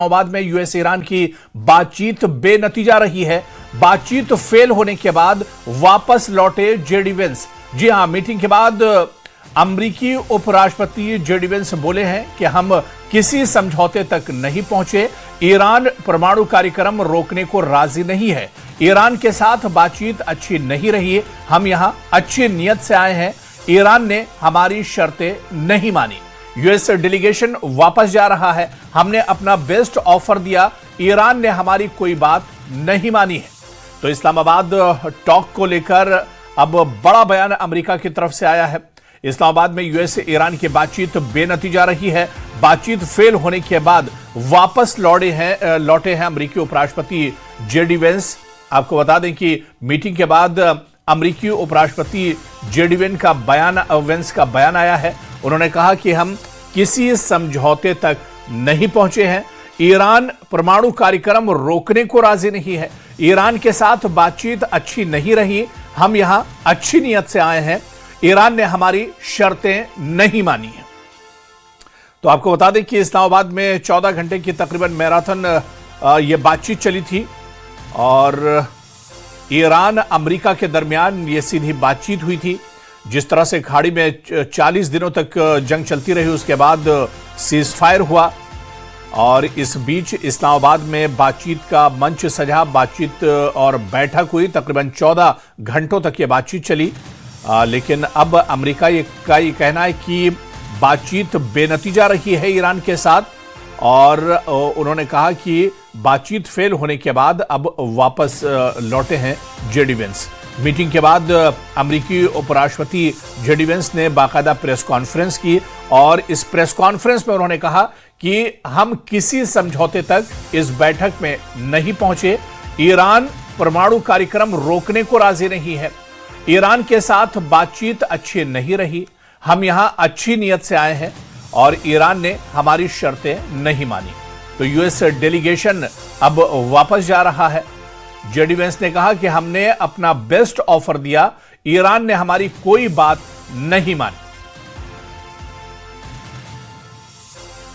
इस्लामाबाद में US Iran की बातचीत बेनतीजा रही है। बातचीत फेल होने के बाद वापस लौटे जेडी वेंस। जी हां, मीटिंग के बाद अमेरिकी उपराष्ट्रपति जेडी वेंस बोले हैं कि हम किसी समझौते तक नहीं पहुंचे। ईरान परमाणु कार्यक्रम रोकने को राजी नहीं है। ईरान के साथ बातचीत अच्छी नहीं रही। हम यहां अच्छी नीयत से आए हैं। ईरान ने हमारी शर्तें नहीं मानी। यूएस डेलीगेशन वापस जा रहा है। हमने अपना बेस्ट ऑफर दिया। ईरान ने हमारी कोई बात नहीं मानी है। तो इस्लामाबाद टॉक को लेकर अब बड़ा बयान अमेरिका की तरफ से आया है। इस्लामाबाद में यूएस ईरान की बातचीत बेनतीजा रही है। बातचीत फेल होने के बाद वापस लौटे हैं अमेरिकी उपराष्ट्रपति जेडी वेंस। आपको बता दें कि मीटिंग के बाद अमेरिकी उपराष्ट्रपति जेडी वेंस का बयान आया है। उन्होंने कहा कि हम किसी समझौते तक नहीं पहुंचे हैं। ईरान परमाणु कार्यक्रम रोकने को राजी नहीं है। ईरान के साथ बातचीत अच्छी नहीं रही। हम यहां अच्छी नीयत से आए हैं। ईरान ने हमारी शर्तें नहीं मानी हैं। तो आपको बता दें कि इस्लामाबाद में 14 घंटे की तकरीबन मैराथन ये बातचीत चली थी और ईरान अमेरिका के दरमियान ये सीधी बातचीत हुई थी। जिस तरह से खाड़ी में 40 दिनों तक जंग चलती रही, उसके बाद सीज फायर हुआ और इस बीच इस्लामाबाद में बातचीत का मंच सजा। बातचीत और बैठक हुई। तकरीबन 14 घंटों तक ये बातचीत चली। लेकिन अब अमेरिका का ये कहना है कि बातचीत बेनतीजा रही है ईरान के साथ और उन्होंने कहा कि बातचीत फेल होने के बाद अब वापस लौटे हैं जेडी वेंस। मीटिंग के बाद अमेरिकी उपराष्ट्रपति जेडी वेंस ने बाकायदा प्रेस कॉन्फ्रेंस की और इस प्रेस कॉन्फ्रेंस में उन्होंने कहा कि हम किसी समझौते तक इस बैठक में नहीं पहुंचे। ईरान परमाणु कार्यक्रम रोकने को राजी नहीं है। ईरान के साथ बातचीत अच्छी नहीं रही। हम यहां अच्छी नीयत से आए हैं और ईरान ने हमारी शर्तें नहीं मानी। तो यूएस डेलीगेशन अब वापस जा रहा है। जेडी वेंस ने कहा कि हमने अपना बेस्ट ऑफर दिया। ईरान ने हमारी कोई बात नहीं मानी।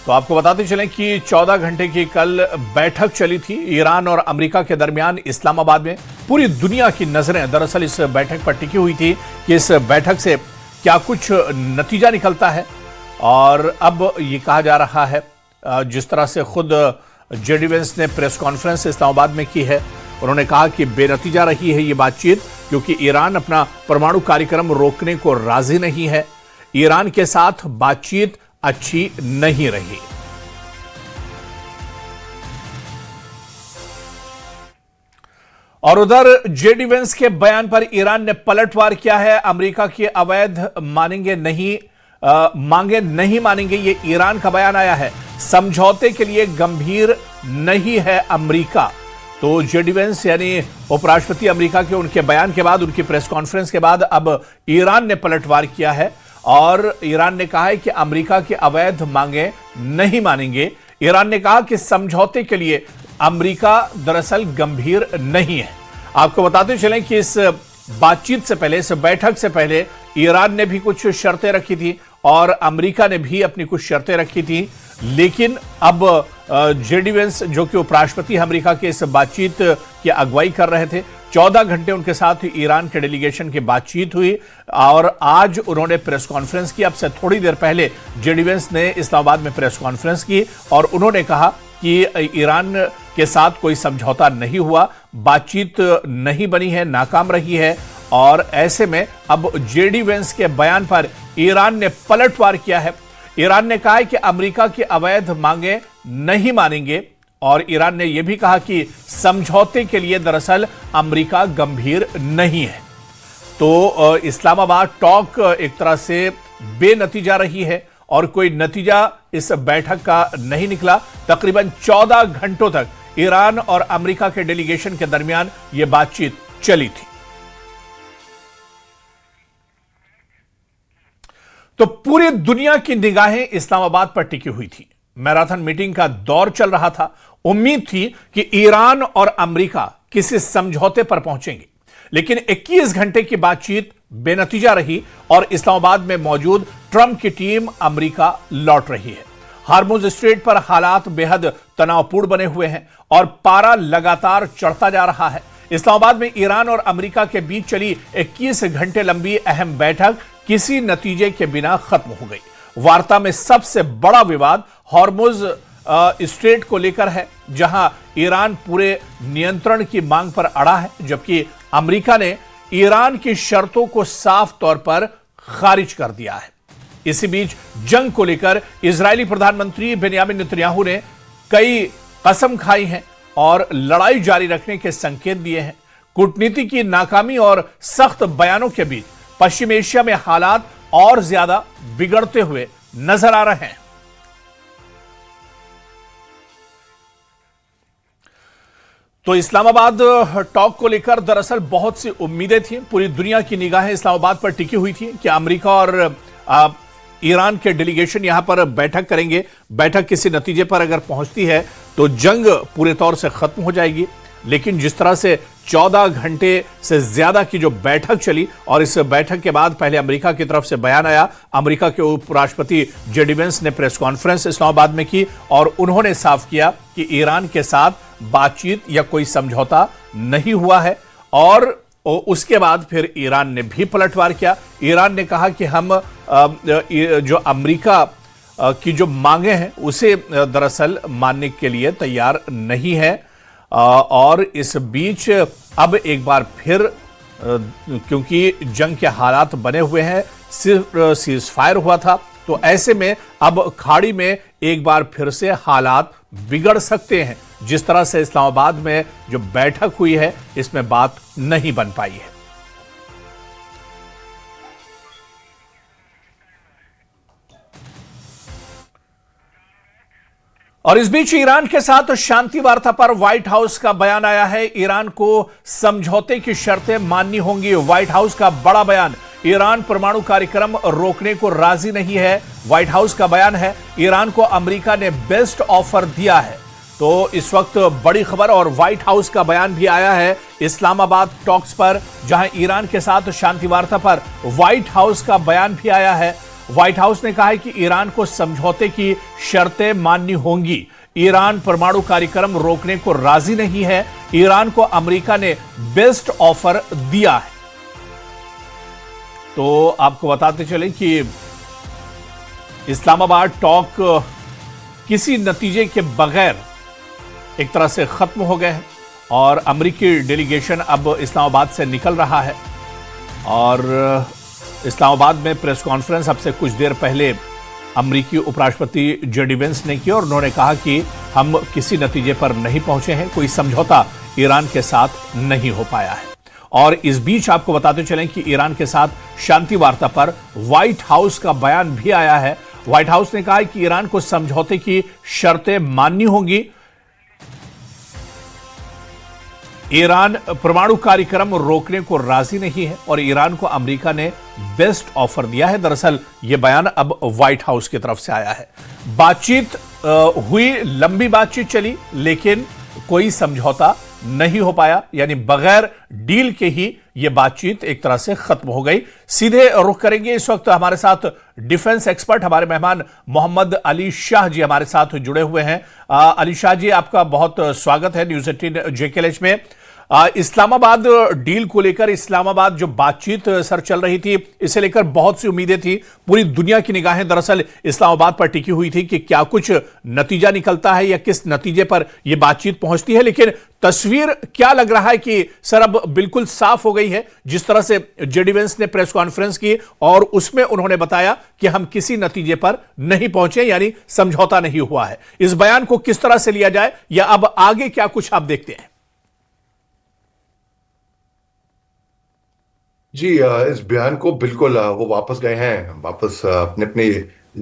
तो आपको बताते चलें कि 14 घंटे की कल बैठक चली थी ईरान और अमेरिका के दरमियान इस्लामाबाद में। पूरी दुनिया की नजरें दरअसल इस बैठक पर टिकी हुई थी कि इस बैठक से क्या कुछ नतीजा निकलता है। और अब ये कहा जा रहा है, जिस तरह से खुद जेडी वेंस ने प्रेस कॉन्फ्रेंस इस्लामाबाद में की है, उन्होंने कहा कि बेनतीजा रही है ये बातचीत क्योंकि ईरान अपना परमाणु कार्यक्रम रोकने को राजी नहीं है। ईरान के साथ बातचीत अच्छी नहीं रही। और उधर जेडी वेंस के बयान पर ईरान ने पलटवार किया है। अमेरिका की अवैध मांगे नहीं मानेंगे, ये ईरान का बयान आया है। समझौते के लिए गंभीर नहीं है अमेरिका। तो जेडी वेंस यानी उपराष्ट्रपति अमेरिका के उनके बयान के बाद, उनकी प्रेस कॉन्फ्रेंस के बाद अब ईरान ने पलटवार किया है और ईरान ने कहा है कि अमेरिका की अवैध मांगे नहीं मानेंगे। ईरान ने कहा कि समझौते के लिए अमेरिका दरअसल गंभीर नहीं है। आपको बताते चलें कि इस बातचीत से पहले, इस बैठक से पहले ईरान ने भी कुछ शर्तें रखी थी और अमेरिका ने भी अपनी कुछ शर्तें रखी थी। लेकिन अब जेडी वेंस जो कि उपराष्ट्रपति अमेरिका के इस बातचीत की अगुवाई कर रहे थे, 14 घंटे उनके साथ ईरान के डेलीगेशन की बातचीत हुई और आज उन्होंने प्रेस कॉन्फ्रेंस की। अब से थोड़ी देर पहले जेडी वेंस ने इस्लामाबाद में प्रेस कॉन्फ्रेंस की और उन्होंने कहा कि ईरान के साथ कोई समझौता नहीं हुआ, बातचीत नहीं बनी है, नाकाम रही है। और ऐसे में अब जेडी वेंस के बयान पर ईरान ने पलटवार किया है। ईरान ने कहा है कि अमेरिका की अवैध मांगे नहीं मानेंगे और ईरान ने यह भी कहा कि समझौते के लिए दरअसल अमेरिका गंभीर नहीं है। तो इस्लामाबाद टॉक एक तरह से बेनतीजा रही है और कोई नतीजा इस बैठक का नहीं निकला। तकरीबन 14 घंटों तक ईरान और अमेरिका के डेलीगेशन के दरमियान यह बातचीत चली थी। तो पूरी दुनिया की निगाहें इस्लामाबाद पर टिकी हुई थी। मैराथन मीटिंग का दौर चल रहा था। उम्मीद थी कि ईरान और अमेरिका किसी समझौते पर पहुंचेंगे, लेकिन 21 घंटे की बातचीत बेनतीजा रही और इस्लामाबाद में मौजूद ट्रंप की टीम अमेरिका लौट रही है। हार्मुज स्ट्रेट पर हालात बेहद तनावपूर्ण बने हुए हैं और पारा लगातार चढ़ता जा रहा है। इस्लामाबाद में ईरान और अमेरिका के बीच चली 21 घंटे लंबी अहम बैठक किसी नतीजे के बिना खत्म हो गई। वार्ता में सबसे बड़ा विवाद हार्मुज स्ट्रेट को लेकर है, जहां ईरान पूरे नियंत्रण की मांग पर अड़ा है, जबकि अमेरिका ने ईरान की शर्तों को साफ तौर पर खारिज कर दिया है। इसी बीच जंग को लेकर इजरायली प्रधानमंत्री बेंयामिन नेतन्याहू ने कई कसम खाई हैं और लड़ाई जारी रखने के संकेत दिए हैं। कूटनीति की नाकामी और सख्त बयानों के बीच पश्चिम एशिया में हालात और ज्यादा बिगड़ते हुए नजर आ रहे हैं। तो इस्लामाबाद टॉक को लेकर दरअसल बहुत सी उम्मीदें थी। पूरी दुनिया की निगाहें इस्लामाबाद पर टिकी हुई थी कि अमेरिका और ईरान के डेलीगेशन यहां पर बैठक करेंगे। बैठक किसी नतीजे पर अगर पहुंचती है तो जंग पूरे तौर से खत्म हो जाएगी। लेकिन जिस तरह से 14 घंटे से ज्यादा की जो बैठक चली और इस बैठक के बाद पहले अमेरिका की तरफ से बयान आया। अमेरिका के उपराष्ट्रपति जेडी वेंस ने प्रेस कॉन्फ्रेंस इस्लामाबाद में की और उन्होंने साफ किया कि ईरान के साथ बातचीत या कोई समझौता नहीं हुआ है। और उसके बाद फिर ईरान ने भी पलटवार किया। ईरान ने कहा कि हम जो अमेरिका की जो मांगे हैं उसे दरअसल मानने के लिए तैयार नहीं है। और इस बीच अब एक बार फिर क्योंकि जंग के हालात बने हुए हैं, सिर्फ सीज फायर हुआ था, तो ऐसे में अब खाड़ी में एक बार फिर से हालात बिगड़ सकते हैं। जिस तरह से इस्लामाबाद में जो बैठक हुई है इसमें बात नहीं बन पाई है। और इस बीच ईरान के साथ शांति वार्ता पर व्हाइट हाउस का बयान आया है। ईरान को समझौते की शर्तें माननी होंगी। व्हाइट हाउस का बड़ा बयान, ईरान परमाणु कार्यक्रम रोकने को राजी नहीं है। व्हाइट हाउस का बयान है, ईरान को अमेरिका ने बेस्ट ऑफर दिया है। तो इस वक्त बड़ी खबर और व्हाइट हाउस का बयान भी आया है इस्लामाबाद टॉक्स पर, जहां ईरान के साथ शांति वार्ता पर व्हाइट हाउस का बयान भी आया है। व्हाइट हाउस ने कहा है कि ईरान को समझौते की शर्तें माननी होंगी। ईरान परमाणु कार्यक्रम रोकने को राजी नहीं है। ईरान को अमेरिका ने बेस्ट ऑफर दिया है। तो आपको बताते चलें कि इस्लामाबाद टॉक किसी नतीजे के बगैर एक तरह से खत्म हो गए हैं और अमेरिकी डेलीगेशन अब इस्लामाबाद से निकल रहा है। और इस्लामाबाद में प्रेस कॉन्फ्रेंस अब से कुछ देर पहले अमेरिकी उपराष्ट्रपति जेडी वेंस ने की और उन्होंने कहा कि हम किसी नतीजे पर नहीं पहुंचे हैं, कोई समझौता ईरान के साथ नहीं हो पाया है। और इस बीच आपको बताते चलें कि ईरान के साथ शांति वार्ता पर व्हाइट हाउस का बयान भी आया है। व्हाइट हाउस ने कहा है कि ईरान को समझौते की शर्तें माननी होंगी। ईरान परमाणु कार्यक्रम रोकने को राजी नहीं है और ईरान को अमेरिका ने बेस्ट ऑफर दिया है। दरअसल यह बयान अब व्हाइट हाउस की तरफ से आया है। बातचीत हुई, लंबी बातचीत चली, लेकिन कोई समझौता नहीं हो पाया, यानी बगैर डील के ही यह बातचीत एक तरह से खत्म हो गई। सीधे रुख करेंगे, इस वक्त हमारे साथ डिफेंस एक्सपर्ट हमारे मेहमान मोहम्मद अली शाह जी हमारे साथ जुड़े हुए हैं। अली शाह जी, आपका बहुत स्वागत है न्यूज़ 18 जेकेएलएच में। इस्लामाबाद डील को लेकर इस्लामाबाद जो बातचीत सर चल रही थी, इसे लेकर बहुत सी उम्मीदें थी। पूरी दुनिया की निगाहें दरअसल इस्लामाबाद पर टिकी हुई थी कि क्या कुछ नतीजा निकलता है या किस नतीजे पर यह बातचीत पहुंचती है। लेकिन तस्वीर क्या लग रहा है कि सर अब बिल्कुल साफ हो गई है। जिस तरह से जेडी वेंस ने प्रेस कॉन्फ्रेंस की और उसमें उन्होंने बताया कि हम किसी नतीजे पर नहीं पहुंचे, यानी समझौता नहीं हुआ है। इस बयान को किस तरह से लिया जाए या अब आगे क्या कुछ आप देखते हैं? जी, इस बयान को बिल्कुल वो वापस गए हैं, वापस अपने अपने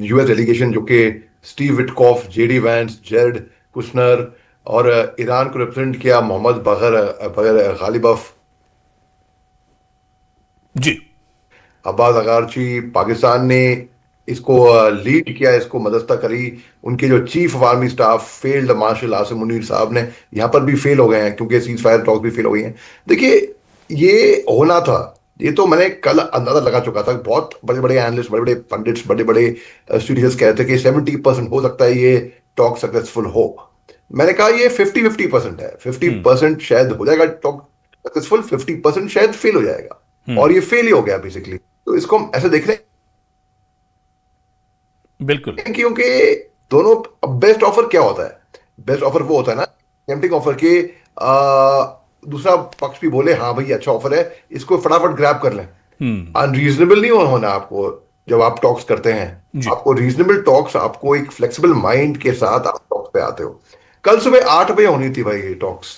यूएस डेलीगेशन, जो कि Steve Witkoff, JD Vance, Jared Kushner और ईरान को रिप्रेजेंट किया मोहम्मद बगर गालिबफ जी, अब्बास अगारची। पाकिस्तान ने इसको लीड किया, इसको मदस्ता करी। उनके जो chief of army staff field marshal Asim Munir साहब ने यहाँ पर भी फेल हो गए हैं, क्योंकि सीज फायर टॉक भी फेल हो गई हैं। देखिए, ये होना था ये तो मैंने कल अंदाजा लगा चुका था। बहुत बड़े बड़े एनालिस्ट, बड़े बड़े पंडित्स, बड़े बड़े स्टूडियोज कह रहे थे कि 70% हो सकता है ये टॉक सक्सेसफुल हो। मैंने कहा ये 50-50% है। 50% शायद हो जाएगा टॉक सक्सेसफुल, 50% शायद फेल हो जाएगा, और ये फेल ही हो गया बेसिकली। तो इसको हम ऐसे देख रहे बिल्कुल। हैं क्योंकि दोनों, बेस्ट ऑफर क्या होता है? बेस्ट ऑफर वो होता है ना, टेम्पटिंग ऑफर के दूसरा पक्ष भी बोले हाँ भाई अच्छा ऑफर है, इसको फटाफट ग्रैब कर लें। अनरीजनेबल नहीं होना आपको जब आप टॉक्स करते हैं। जी। आपको रीजनेबल टॉक्स, आपको एक फ्लेक्सिबल माइंड के साथ आप टॉक्स पे आते हो। कल सुबह 8 बजे होनी थी भाई ये टॉक्स,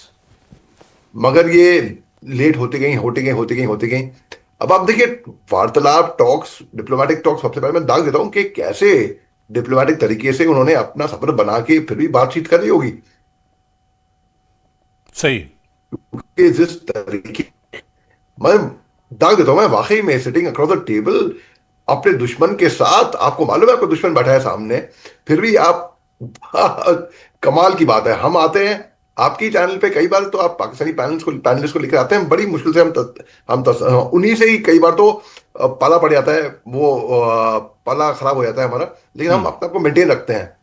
मगर ये लेट होती गई होती गई होती गई होती गई। अब आप देखिए, वार्तालाप टॉक्स, डिप्लोमेटिक टॉक्स, सबसे पहले मैं दाग देता हूं कि कैसे डिप्लोमेटिक तरीके से उन्होंने अपना सफर बना के फिर भी बातचीत करी होगी। सही। कि जिस तरीके, मैं दाग देता हूं, मैं वाकई में सिटिंग अक्रॉस द टेबल अपने दुश्मन के साथ, आपको मालूम है आपको दुश्मन बैठा है सामने, फिर भी आप कमाल की बात है। हम आते हैं आपकी चैनल पे कई बार, तो आप पाकिस्तानी पैनलिस्ट को लेकर आते हैं, बड़ी मुश्किल से उन्हीं से ही कई बार तो पाला पड़ जाता है, वो पाला खराब हो जाता है हमारा, लेकिन हम अपने आप को मेंटेन रखते हैं।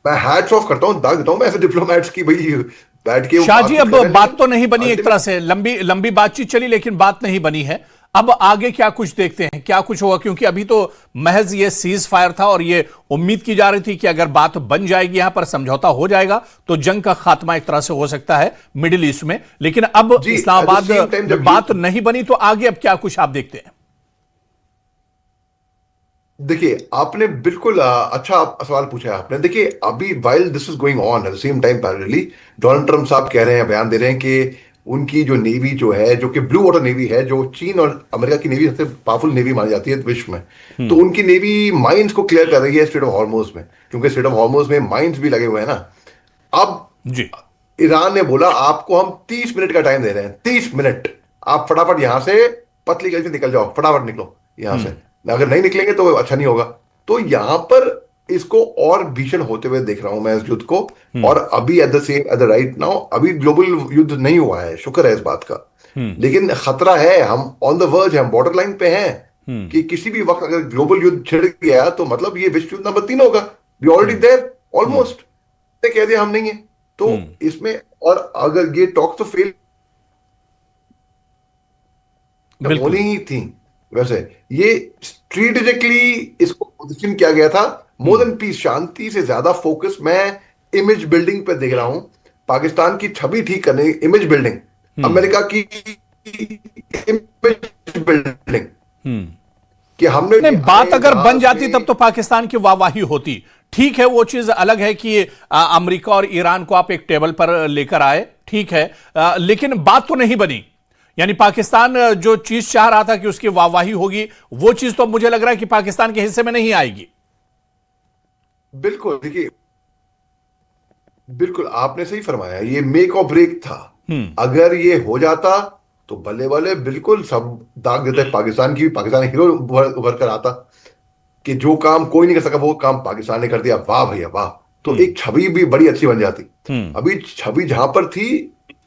मैं हैट्स ऑफ करता हूं, दाग देता हूं मैं ऐसे डिप्लोमेट्स की, भाई बैठ के वो शाह जी, बातचीत अब कर रहे हैं, बात लेकिन तो नहीं बनी, एक तरह अल्टीमेट, से लंबी लंबी बातचीत चली लेकिन बात नहीं बनी है। अब आगे क्या कुछ देखते हैं, क्या कुछ होगा? क्योंकि अभी तो महज ये सीज फायर था और ये उम्मीद की जा रही थी कि अगर बात बन जाएगी, यहां पर समझौता हो जाएगा तो जंग का खात्मा एक तरह से हो सकता है मिडिल ईस्ट में। लेकिन अब जी, at the Islamabad same time में जब बात नहीं बनी तो आगे अब क्या कुछ आप देखते हैं? देखिए आपने बिल्कुल अच्छा सवाल पूछा है आपने। देखिए अभी while this is going on at the same time parallelly, Donald Trump साहब कह रहे हैं, बयान दे रहे हैं कि उनकी जो नेवी जो है, जो कि ब्लू वाटर नेवी है, जो चीन और अमेरिका की नेवी सबसे पावरफुल नेवी मानी जाती है विश्व में, तो उनकी नेवी माइंस को क्लियर कर रही है स्ट्रेट ऑफ हॉर्मुज में, क्योंकि स्ट्रेट ऑफ हॉर्मुज में माइंस भी लगे हुए हैं ना। अब जी। ईरान ने बोला आपको हम 30 मिनट का टाइम दे रहे हैं, 30 मिनट, आप फटाफट यहां से पतली गली से निकल जाओ, फटाफट निकलो यहां से, अगर नहीं निकलेंगे तो अच्छा नहीं होगा। तो यहां पर इसको और भीषण होते हुए देख रहा हूं मैं इस युद्ध को। और अभी at the same at the right now, अभी ग्लोबल युद्ध नहीं हुआ है, शुक्र है इस बात का, लेकिन खतरा है, हम ऑन द वर्ज हैं, बॉर्डर लाइन पे हैं, कि किसी भी वक्त अगर ग्लोबल युद्ध छिड़ गया तो मतलब ये विश्व युद्ध नंबर 3 होगा। वी ऑलरेडी देयर ऑलमोस्ट, कह दिया हम नहीं है तो इसमें। और अगर ये टॉक तो फेल होनी बिल्कुल। ही थी, वैसे ये स्ट्रेटेजिकली इसको पोजिशन किया गया था। मोर देन पीस, शांति से ज्यादा फोकस मैं इमेज बिल्डिंग पे देख रहा हूं, पाकिस्तान की छवि ठीक करने, इमेज बिल्डिंग, अमेरिका की इमेज बिल्डिंग, कि हमने नहीं, बात अगर जहां बन जाती से, तब तो पाकिस्तान की वाहवाही होती। ठीक है, वो चीज अलग है कि अमेरिका और ईरान को आप एक टेबल पर लेकर आए, ठीक है, लेकिन बात तो नहीं बनी। यानी पाकिस्तान जो चीज चाह रहा था कि उसकी वाहवाही होगी, वो चीज तो मुझे लग रहा है कि पाकिस्तान के हिस्से में नहीं आएगी। बिल्कुल देखिए, बिल्कुल आपने सही फरमाया, ये मेक और ब्रेक था। अगर ये हो जाता तो बल्ले बल्ले बिल्कुल सब दाग देते पाकिस्तान की, पाकिस्तान हीरो उभर कर आता, कि जो काम कोई नहीं कर सका वो काम पाकिस्तान ने कर दिया, वाह भैया वाह। तो एक छवि भी बड़ी अच्छी बन जाती। अभी छवि जहां पर थी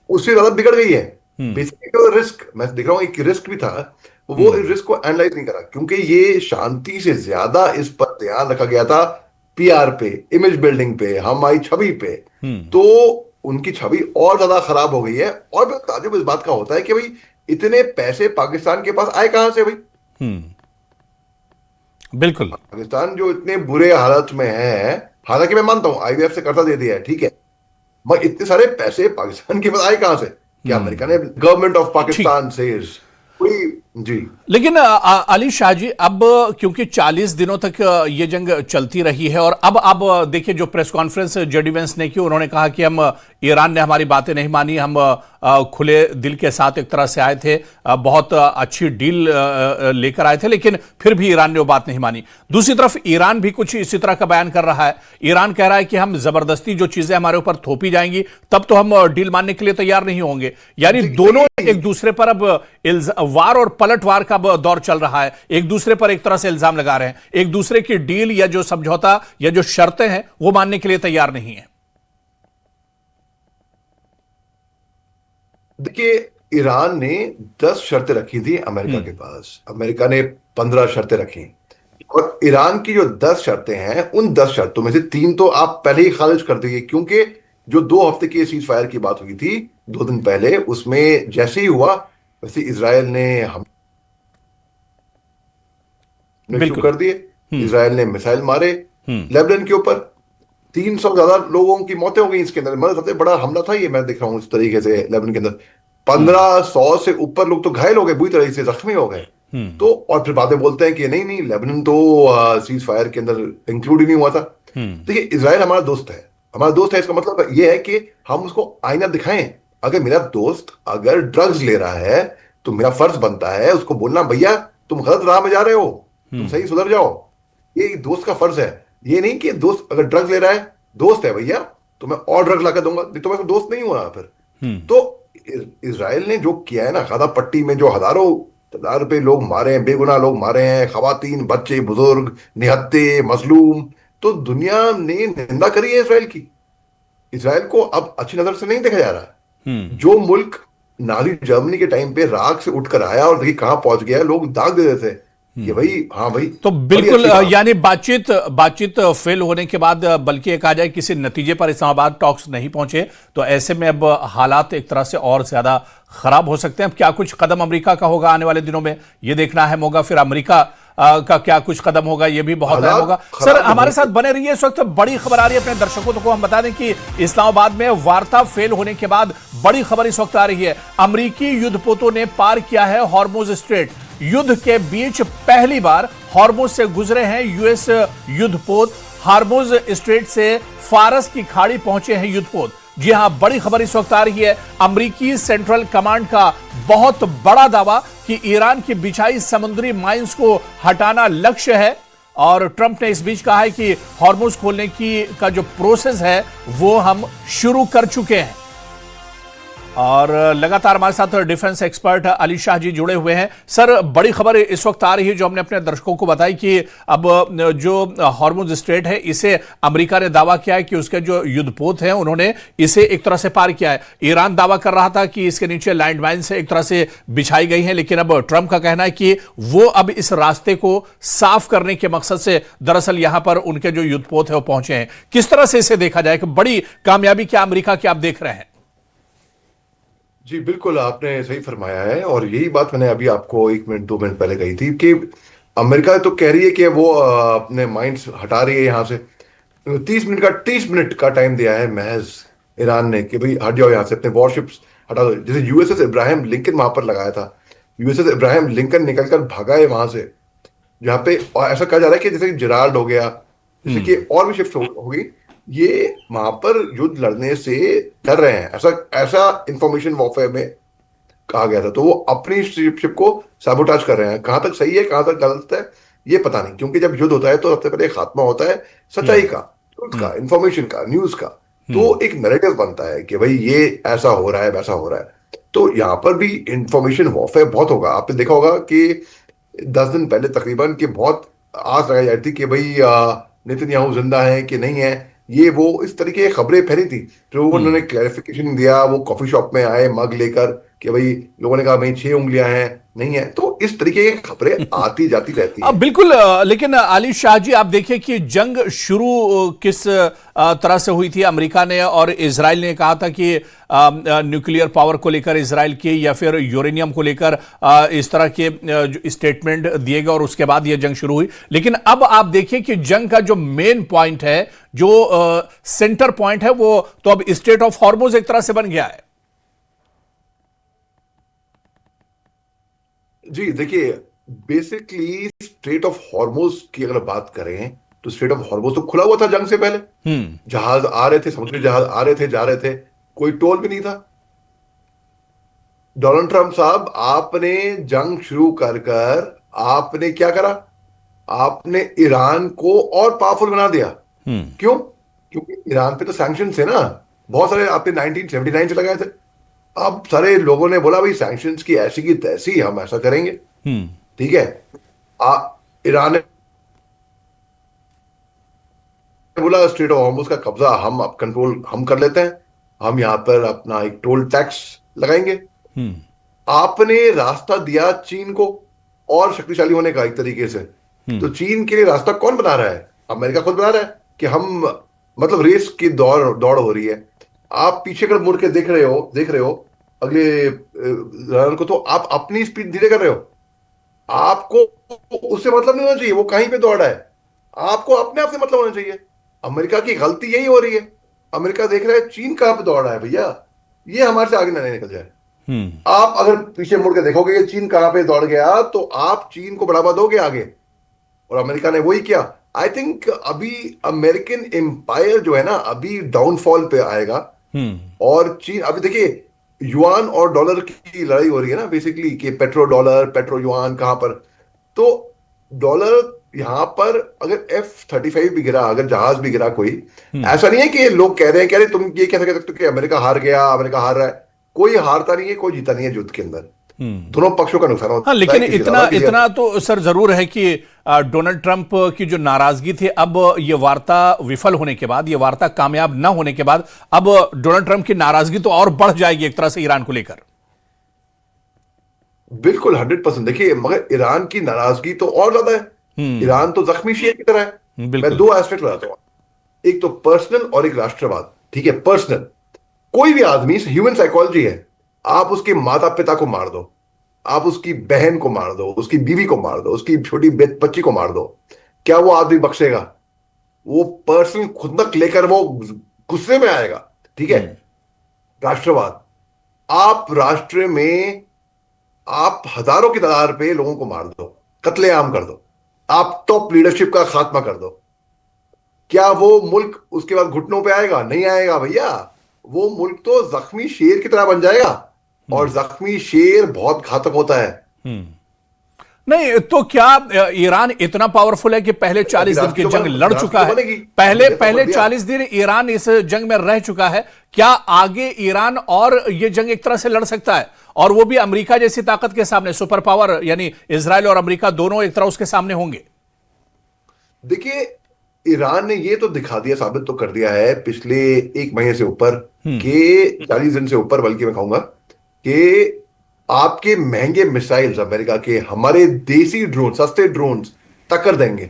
उससे ज्यादा बिगड़ गई है। बेसिकली तो रिस्क मैं देख रहा हूं, एक रिस्क भी था, वो रिस्क को एनालाइज नहीं करा, क्योंकि ये शांति से ज्यादा इस पर ध्यान रखा गया था, पीआर पे, इमेज बिल्डिंग पे, हमारी छवि पे। तो उनकी छवि और ज्यादा खराब हो गई है। और भी ताज्जुब इस बात का होता है कि भाई इतने पैसे पाकिस्तान के पास आए कहां से भाई? बिल्कुल। पाकिस्तान जो इतने बुरे हालत में है, हालांकि मैं मानता हूं आईवीएफ से कर्जा दे दिया है, ठीक है, मगर इतने सारे पैसे पाकिस्तान के पास आए कहां से? क्या अमेरिका ने, गवर्नमेंट ऑफ ठीक। पाकिस्तान से कोई, जी लेकिन अली शाह जी, अब क्योंकि 40 दिनों तक ये जंग चलती रही है और अब देखिए जो प्रेस कॉन्फ्रेंस जेडी वेंस ने की, उन्होंने कहा कि हम, ईरान ने हमारी बातें नहीं मानी, हम खुले दिल के साथ एक तरह से आए थे, बहुत अच्छी डील लेकर आए थे, लेकिन फिर भी ईरान ने वो बात नहीं मानी। दूसरी तरफ ईरान भी कुछ इसी तरह का बयान कर रहा है। ईरान कह रहा है कि हम जबरदस्ती जो चीजें हमारे ऊपर थोपी जाएंगी तब तो हम डील मानने के लिए तैयार नहीं होंगे। यानी दोनों एक दूसरे पर अब वार और पलटवार का दौर चल रहा है, एक दूसरे पर एक तरह से इल्जाम लगा रहे हैं, एक दूसरे की डील या जो समझौता या जो शर्तें हैं वो मानने के लिए तैयार नहीं है। देखिए ईरान ने 10 शर्तें रखी थी अमेरिका के हम्म। पास, अमेरिका ने 15 शर्तें रखी। और ईरान की जो 10 शर्तें हैं, उन 10 शर्तों में से तीन तो आप पहले ही खारिज कर दिए, क्योंकि जो 2 हफ्ते की सीज फायर की बात हुई थी 2 दिन पहले, उसमें जैसे ही हुआ वैसे इसराइल ने हमले शुरू बिल्कुल। कर दिए। हम्म। इसराइल ने मिसाइल मारे हम्म। लेबनान के ऊपर। 300 ज्यादा लोगों की मौतें हो गई इसके अंदर, मतलब सबसे बड़ा हमला था ये, मैं देख रहा हूँ इस तरीके से लेबनान के अंदर। हम्म। 1500 से ऊपर लोग तो घायल हो गए, बुरी तरह से जख्मी हो गए। हम्म। तो और फिर बातें बोलते हैं कि नहीं नहीं, लेबनान तो सीज फायर के अंदर इंक्लूड ही नहीं हुआ था। हम्म। देखिए, इसराइल हमारा दोस्त है, हमारा दोस्त है, इसका मतलब ये है कि हम उसको आईना दिखाएं। अगर मेरा दोस्त अगर ड्रग्स ले रहा है तो मेरा फर्ज बनता है उसको बोलना, भैया तुम गलत राह में जा रहे हो, तुम हम्म। सही सुधर जाओ। ये एक दोस्त का फर्ज है। ये नहीं कि दोस्त अगर ड्रग्स ले रहा है, दोस्त है भैया, तो मैं और ड्रग्स लाकर दूंगा, नहीं तो मैं उसका दोस्त नहीं हुआ फिर। हम्म। तो इसराइल ने जो किया है ना, गाजा पट्टी में जो हजारों तादाद पे लोग मारे हैं, बेगुनाह लोग मारे हैं, खवातीन, बच्चे, बुजुर्ग, निहत्ते, मजलूम, तो दुनिया ने निंदा करी है इसराइल की। इसराइल को अब अच्छी नजर से नहीं देखा जा रहा। हम्म। जो मुल्क नाजी जर्मनी के टाइम पे राख से उठकर आया और देखिए कहां पहुंच गया, लोग दाग दे देते थे कि हम्म। भाई हाँ भाई, तो बड़ी बिल्कुल अच्छी बात। यानी बातचीत बातचीत फेल होने के बाद बल्कि ये कहा जाए किसी नतीजे पर इस्लामाबाद टॉक्स नहीं पहुंचे, तो ऐसे में अब हालात एक तरह से और ज्यादा खराब हो सकते हैं। अब क्या कुछ कदम अमेरिका का होगा आने वाले दिनों में, ये देखना अहम होगा। फिर अमेरिका का क्या कुछ कदम होगा, ये भी बहुत अहम होगा। हालात सर खराब हमारे साथ होंगे। बने रहिए। इस वक्त बड़ी खबर आ रही है, अपने दर्शकों को हम बता दें कि इस्लामाबाद में वार्ता फेल होने के बाद बड़ी खबर इस वक्त आ रही है। अमेरिकी युद्धपोतों ने पार किया है हॉर्मुज स्ट्रेट। युद्ध के बीच पहली बार हॉर्मुज से गुजरे हैं यूएस युद्धपोत। हॉर्मुज स्ट्रेट से फारस की खाड़ी पहुंचे हैं युद्धपोत। जी हां, बड़ी खबर इस वक्त आ रही है। अमेरिकी सेंट्रल कमांड का बहुत बड़ा दावा कि ईरान की बिछाई समुद्री माइंस को हटाना लक्ष्य है। और ट्रंप ने इस बीच कहा है कि हॉर्मुज खोलने की का जो प्रोसेस है वो हम शुरू कर चुके हैं। और लगातार हमारे साथ डिफेंस एक्सपर्ट अली शाह जी जुड़े हुए हैं। सर, बड़ी खबर इस वक्त आ रही है जो हमने अपने दर्शकों को बताई कि अब जो हॉर्मुज स्ट्रेट है, इसे अमेरिका ने दावा किया है कि उसके जो युद्धपोत हैं उन्होंने इसे एक तरह से पार किया है। ईरान दावा कर रहा था कि इसके नीचे लैंडमाइन से एक तरह से बिछाई गई हैं, लेकिन अब ट्रंप का कहना है कि वो अब इस रास्ते को साफ करने के मकसद से दरअसल यहां पर उनके जो युद्धपोत है वो पहुंचे हैं। किस तरह से इसे देखा जाए कि बड़ी कामयाबी क्या अमेरिका की आप देख रहे हैं? जी बिल्कुल, आपने सही फरमाया है, और यही बात मैंने अभी आपको 1 मिनट 2 मिनट पहले कही थी कि अमेरिका तो कह रही है कि वो अपने माइंड्स हटा रही है यहाँ से। 30 मिनट का टाइम दिया है महज ईरान ने कि भाई हट जाओ यहाँ से, अपने वॉरशिप्स हटा दो। जैसे यूएसएस इब्राहिम लिंकन वहां पर लगाया था, यूएसएस इब्राहिम लिंकन निकलकर भागा है वहां से, जहाँ पे, और ऐसा कहा जा रहा है कि जैसे जिराल्ड हो गया, जैसे कि हम्म। और भी शिफ्ट हो गई, ये वहां पर युद्ध लड़ने से डर रहे हैं, ऐसा ऐसा इंफॉर्मेशन वॉरफेयर में कहा गया था। तो वो अपनी शिप को सैबोटाज कर रहे हैं। कहां तक सही है कहां तक गलत है ये पता नहीं, क्योंकि जब युद्ध होता है तो सबसे पहले खात्मा होता है सच्चाई हम्म। का, ट्रुथ का, हम्म। इंफॉर्मेशन का, न्यूज का। हम्म। तो एक नैरेटिव बनता है कि भाई ये ऐसा हो रहा है वैसा हो रहा है। तो यहाँ पर भी इंफॉर्मेशन वॉरफेयर बहुत होगा। आपने देखा होगा कि 10 दिन पहले तकरीबन कि बहुत आस लगाई जाती थी कि भाई नेतन्याहू जिंदा है कि नहीं है, ये वो इस तरीके की खबरें फैली थी। तो उन्होंने हम्म। क्लैरिफिकेशन दिया, वो कॉफी शॉप में आए मग लेकर कि भाई, लोगों ने कहा भाई 6 उंगलियां हैं, नहीं है। तो इस तरीके की खबरें आती जाती रहती हैं। बिल्कुल। लेकिन अली शाह जी, आप देखिए कि जंग शुरू किस तरह से हुई थी। अमेरिका ने और इजराइल ने कहा था कि न्यूक्लियर पावर को लेकर इजराइल की या फिर यूरेनियम को लेकर इस तरह के जो स्टेटमेंट दिए गए और उसके बाद यह जंग शुरू हुई। लेकिन अब आप देखिए कि जंग का जो मेन पॉइंट है, जो सेंटर पॉइंट है, वो तो अब स्टेट ऑफ हॉर्मुज एक तरह से बन गया है। जी देखिए, बेसिकली स्ट्रेट ऑफ हॉर्मुज की अगर बात करें तो स्ट्रेट ऑफ हॉर्मुज तो खुला हुआ था जंग से पहले। हम्म। जहाज आ रहे थे, समुद्री जहाज आ रहे थे जा रहे थे, कोई टोल भी नहीं था। डोनाल्ड ट्रंप साहब, आपने जंग शुरू कर कर आपने क्या करा? आपने ईरान को और पावरफुल बना दिया। हम्म। क्यों? क्योंकि ईरान पे तो सैंक्शन थे ना, बहुत सारे आपने 1979 से लगाए थे। अब सारे लोगों ने बोला भाई सैंक्शंस की ऐसी की तैसी हम ऐसा करेंगे। हम्म। ठीक है। आ, ईरान ने बोला स्ट्रेट ऑफ हॉर्मुज का कब्जा हम अब कंट्रोल हम कर लेते हैं, हम यहां पर अपना एक टोल टैक्स लगाएंगे। हम्म। आपने रास्ता दिया चीन को और शक्तिशाली होने का एक तरीके से। तो चीन के लिए रास्ता कौन बना रहा है? अमेरिका खुद बना रहा है कि हम, मतलब रेस की दौड़ दौड़ हो रही है। आप पीछे कर मुड़ के देख रहे हो अगले रन को, तो आप अपनी स्पीड धीरे कर रहे हो। आपको उससे मतलब नहीं होना चाहिए वो कहीं पे दौड़ रहा है, आपको अपने आप से मतलब होना चाहिए। अमेरिका की गलती यही हो रही है। अमेरिका देख रहा है चीन कहां पे दौड़ रहा है भैया, ये हमारे से आगे ना निकल जाए। हम्म। आप अगर पीछे मुड़ के देखोगे ये चीन कहां पे दौड़ गया, तो आप चीन को बढ़ावा दोगे आगे, और अमेरिका ने वही किया। आई थिंक अभी अमेरिकन एम्पायर जो है ना, अभी डाउनफॉल पे आएगा। हम्म। और चीन, अभी देखिए युआन और डॉलर की लड़ाई हो रही है ना बेसिकली, कि पेट्रो डॉलर, पेट्रो युआन कहां पर। तो डॉलर यहां पर अगर F-35 भी गिरा, अगर जहाज भी गिरा कोई, ऐसा नहीं है कि लोग कह रहे हैं कि अरे तुम ये कैसे कह सकते हो कि अमेरिका हार गया, अमेरिका हार रहा है। कोई हारता नहीं है, कोई जीता नहीं है युद्ध के अंदर। दोनों पक्षों का नुकसान होता हाँ, है, लेकिन किसी इतना ज्यादा, किसी इतना तो सर जरूर है कि डोनाल्ड ट्रंप की जो नाराजगी थी, अब ये वार्ता विफल होने के बाद, ये वार्ता कामयाब न होने के बाद, अब डोनाल्ड ट्रंप की नाराजगी तो और बढ़ जाएगी एक तरह से ईरान को लेकर। बिल्कुल 100%। देखिए मगर ईरान की नाराजगी तो और ज्यादा है। हम्म। ईरान तो जख्मी शेर की तरह है। मैं बिल्कुल। दो एस्पेक्ट बताता हूं, एक तो पर्सनल और एक राष्ट्रवाद। ठीक है, पर्सनल, कोई भी आदमी, ह्यूमन साइकोलॉजी है। आप उसके माता पिता को मार दो, आप उसकी बहन को मार दो, उसकी बीवी को मार दो, उसकी छोटी बच्ची को मार दो, क्या वो आदमी बख्शेगा? वो पर्सन खुंदक लेकर वो गुस्से में आएगा। ठीक है। हम्म। राष्ट्रवाद, आप राष्ट्र में आप हजारों की तादाद पे लोगों को मार दो, कत्लेआम कर दो, आप टॉप लीडरशिप का खात्मा कर दो, क्या वो मुल्क उसके बाद घुटनों पे आएगा? नहीं आएगा भैया। वो मुल्क तो जख्मी शेर की तरह बन जाएगा, और जख्मी शेर बहुत घातक होता है। हम्म। नहीं तो क्या ईरान इतना पावरफुल है कि पहले 40 दिन की जंग लड़ विरासत चुका तो है? बनेगी। पहले हमने तो पहले बोल दिया। 40 दिन ईरान इस जंग में रह चुका है। क्या आगे ईरान और ये जंग एक तरह से लड़ सकता है, और वो भी अमेरिका जैसी ताकत के सामने? सुपर पावर यानी इजराइल और अमेरिका दोनों एक तरह उसके सामने होंगे। देखिए ईरान ने ये तो दिखा दिया, साबित तो कर दिया है पिछले एक महीने से ऊपर, के 40 दिन से ऊपर बल्कि मैं कहूंगा, कि आपके महंगे मिसाइल्स अमेरिका के हमारे देसी ड्रोन, सस्ते ड्रोन टक्कर देंगे।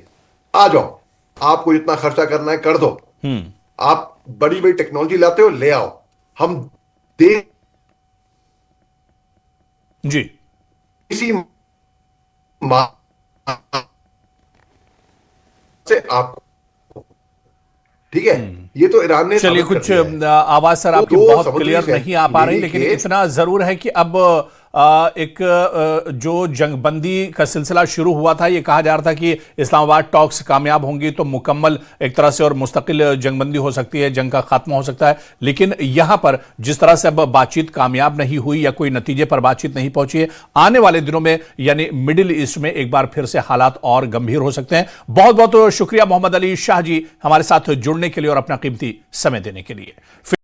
आ जाओ, आपको जितना खर्चा करना है कर दो। हम्म। आप बड़ी बड़ी टेक्नोलॉजी लाते हो, ले आओ। हम जी। देसी माल से आपको, ठीक है, ये तो ईरान ने चलिए, साबित कर कुछ दिया है। आवाज सर वो आपकी दो बहुत समुद्री क्लियर नहीं आ पा रही, नेवी लेकिन के, इतना जरूर है कि अब जो जंगबंदी का सिलसिला शुरू हुआ था, ये कहा जा रहा था कि इस्लामाबाद टॉक्स कामयाब होंगी तो मुकम्मल एक तरह से और मुस्तकिल जंगबंदी हो सकती है, जंग का खात्मा हो सकता है। लेकिन यहां पर जिस तरह से अब बातचीत कामयाब नहीं हुई या कोई नतीजे पर बातचीत नहीं पहुंची है, आने वाले दिनों में यानी मिडिल ईस्ट में एक बार फिर से हालात और गंभीर हो सकते हैं। बहुत बहुत शुक्रिया मोहम्मद अली शाह जी, हमारे साथ जुड़ने के लिए और अपना कीमती समय देने के लिए।